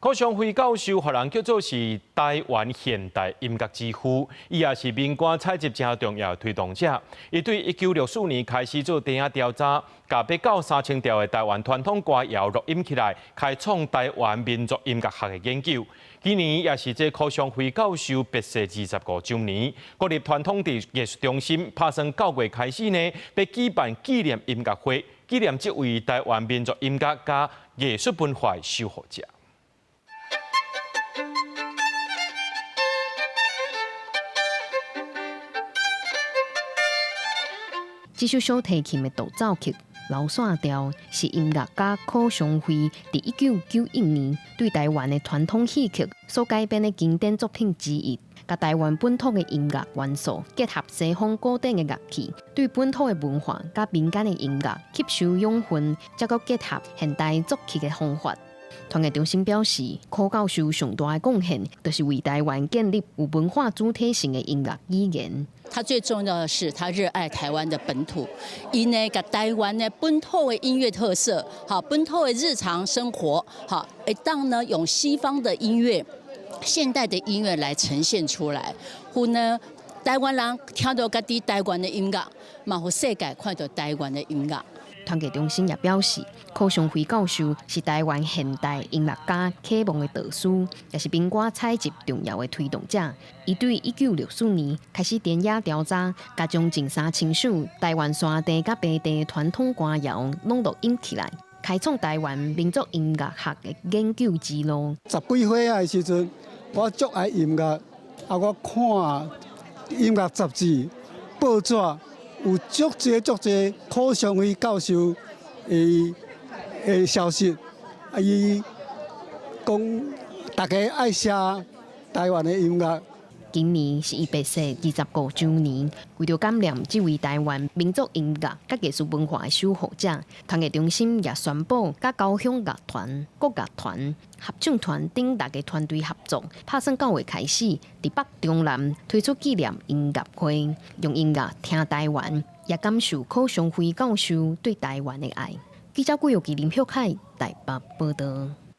柯尚輝教授，互人叫做是台灣現代音樂之父，伊也是民歌採集真重要的推動者。伊對1964年開始做田野調查，甲893,000條的台灣傳統歌謠錄音起來，開創台灣民族音樂學的研究。今年也是這柯尚輝教授別逝25週年，國立傳統藝術中心打算9月開始呢，要舉辦紀念音樂會，紀念這位台灣民族音樂加藝術文化的守護者。這首小提琴的獨奏曲《流線調》是音樂家柯尚輝在1991年對台灣的傳統戲曲所改編的經典作品之一，甲台灣本土的音樂元素結合西方古典的樂器，對本土的文化甲民間的音樂吸收養分，再閣結合現代作曲的方法。團結中心表示，柯教授上大的貢獻，就是為台灣建立有文化主體性的音樂語言。他最重要的是，他熱愛台灣的本土，以呢個台灣的本土的音樂特色，好本土的日常生活，好會當呢用西方的音樂、現代的音樂來呈現出來，互呢台灣人聽到家己台灣的音樂，嘛互世界看到台灣的音樂。團結中心也表示，柯尚輝教授是台灣現代音樂家啟蒙的導師，也是民歌採集重要的推動者。伊對1964年開始田野調查，甲將近3000首台灣山地甲平地傳統歌謠攏錄音起來，開創台灣民族音樂學的研究之路。10幾歲的時陣，我足愛音樂，我看音樂雜誌、報紙。有足濟柯尚輝教授的消息，伊講大家愛寫台灣的音樂。今年是伊別逝25週年，為着感念這位台灣民族音樂甲藝術文化的守護者，團結中心也宣布，甲高雄樂團、國樂團、合唱團等大家團隊合作，打算9月開始，佇北中南推出紀念音樂會，用音樂聽台灣，也感受柯尚輝教授對台灣的愛。記者顧玉琪、林秀凱台北報道。